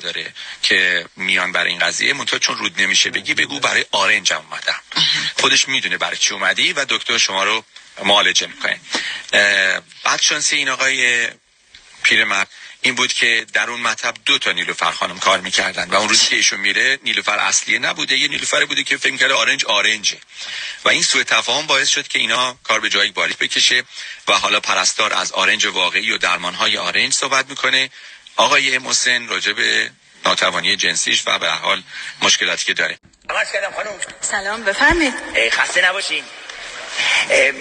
داره که میان برای این قضیه، منتها چون رود نمیشه بگو برای آرنج اومدم. خودش میدونه برای چی اومدی و دکتر شما رو معالجه میکنه. بعد شانسی این آقای پیرمرد این بود که در اون مطب 2 نیلوفر خانم کار میکردن و اون روزی که ایشون میره نیلوفر اصلی نبوده، یه نیلوفر بوده که فکر میکرده آرنجه و این سوء تفاهم باعث شد که اینا کار به جایی باریک بکشه و حالا پرستار از آرنج واقعی و درمانهای آرنج صحبت میکنه. آقای محسن راجع به ناتوانی جنسیش و به هر حال مشکلاتی که داره. سلام، بفرمایید. خسته نباشین.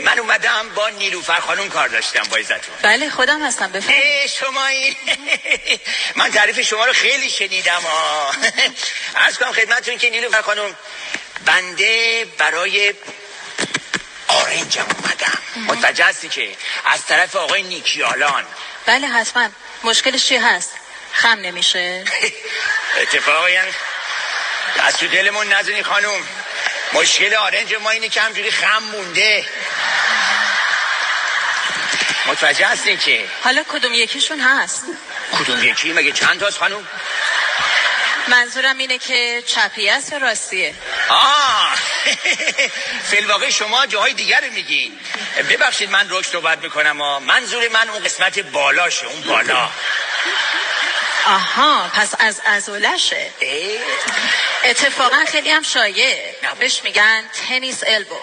من اومدم با نیلوفر خانم کار داشتم با عزتون. بله خودم هستم، بفرمایید. شمایی؟ من تعریف شما رو خیلی شنیدم. عرض کنم خدمتتون که نیلوفر خانم، بنده برای آرنجم اومدم. متوجه هستی که از طرف آقای نیکیالان. بله حتما. مشکلش چی هست؟ خم نمیشه؟ اتفاقی از تو دلمون نزنی خانم. مشکل آرنج ما اینه که همجوری خم مونده. متوجه هستین که حالا کدوم یکیشون هست؟ کدوم یکی؟ مگه چند تاست خانم؟ منظورم اینه که چپی است یا راستیه؟ فی‌الواقع شما جاهای دیگر رو میگین. ببخشید من روش صحبت میکنم. منظور من اون قسمت بالاشه، اون بالا. آها، پس از عضلشه. اتفاقا خیلی هم شایعه. بهش میگن تنیس البو.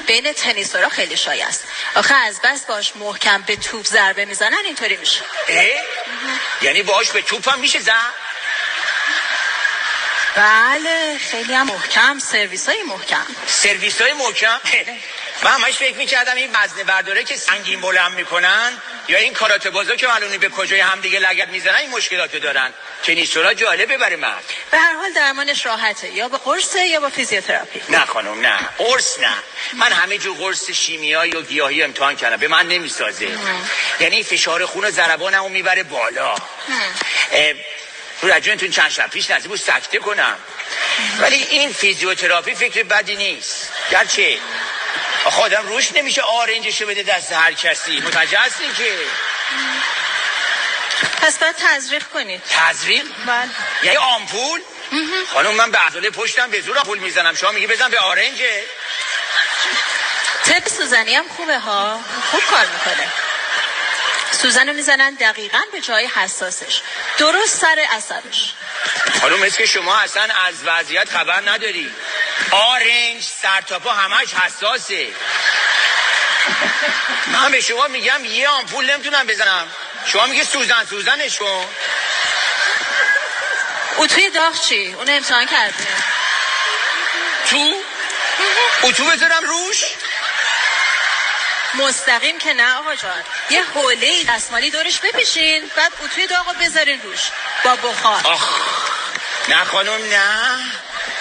بین تنیسورا خیلی شایع است. آخه از بس باش محکم به توپ ضربه میزنن اینطوری میشه. یعنی باش به توپ هم میشه زد؟ بله خیلی هم محکم. سرویس های محکم. من همش فکر میکردم این وزنه برداره که سنگین بلند میکنن یا این کاراته بازا که معلومی به کجای همدیگه لگد میزنن این مشکلاتو دارن. تنیسورا جالبه برای من. به هر حال درمانش راحته، یا با قرصه یا با فیزیوتراپی. نه خانم نه، قرص نه. من همه جو قرص شیمیایی و گیاهی امتحان کردم، به من نمیسازه. یعنی فشار خون و ضربانمو میبره بالا. تو رجونتون چند شب پیش نزدیک بود سکته کنم. ولی این فیزیوتراپی فکر بدی نیست. گرچه آدم روش نمیشه آرنجشو بده دست هر کسی. متوجه هستین که پس باید تزریق کنید. تزریق؟ بله. یعنی آمپول؟ خانم من به عضله پشتم به زور آمپول میزنم، شما میگی بزن به آرنجه؟ تب سوزنی هم خوبه ها، خوب کار میکنه. سوزنو میزنن دقیقاً به جای حساسش، درست سر عصبش. خانم مثل که شما اصلا از وضعیت خبر نداری. آرنج سر تا پا همش حساسه. من به شما میگم یه آمپول نمیتونم بزنم، شما میگه سوزنش کن. اتوی داغ چی؟ اون امتحان کرده. اتو بذارم روش؟ مستقیم که نه آقا جان، یه حوله دستمالی دورش بپیشین، بعد اتوی داغو بذارین روش با بخار. نه خانم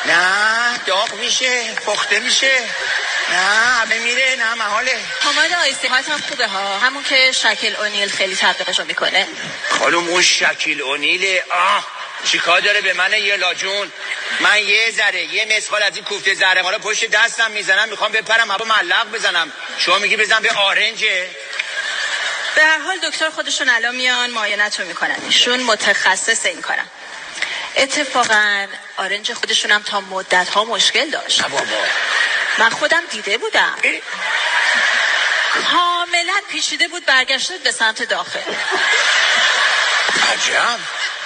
نه داغ میشه، پخته میشه، نه بمیره، نه محاله. پماد آیستیهات هم خوبه ها، همون که شکیل اونیل خیلی تبلیغشو میکنه. خانم اون شکیل اونیله چیکار داره به من یه لاجون؟ من یه مسخال از این کوفته زهره مارا پشت دستم میزنم، میخوام بپرم هوا ملق بزنم، شما میگی بزن به آرنجه؟ به هر حال دکتر خودشون الان میان معاینتو میکنن، ایشون متخصص این کارن. اتفاقا آرنج خودشونم تا مدت ها مشکل داشت. بابا من خودم دیده بودم. کاملا پیچیده بود، برگشته به سمت داخل. عجب.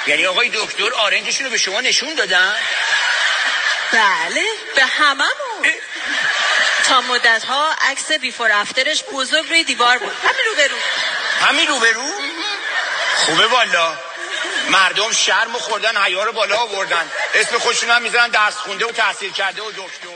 یعنی آقای دکتر آرنجشون رو به شما نشون دادن؟ بله به هممون. تا مدت ها عکس بیفور افترش بزرگ روی دیوار بود، همین روبرو. خوبه والا. مردم شرم خوردن، حیا رو بالا آوردن، اسم خودشون هم میذارن درس خونده و تحصیل کرده و دکتر.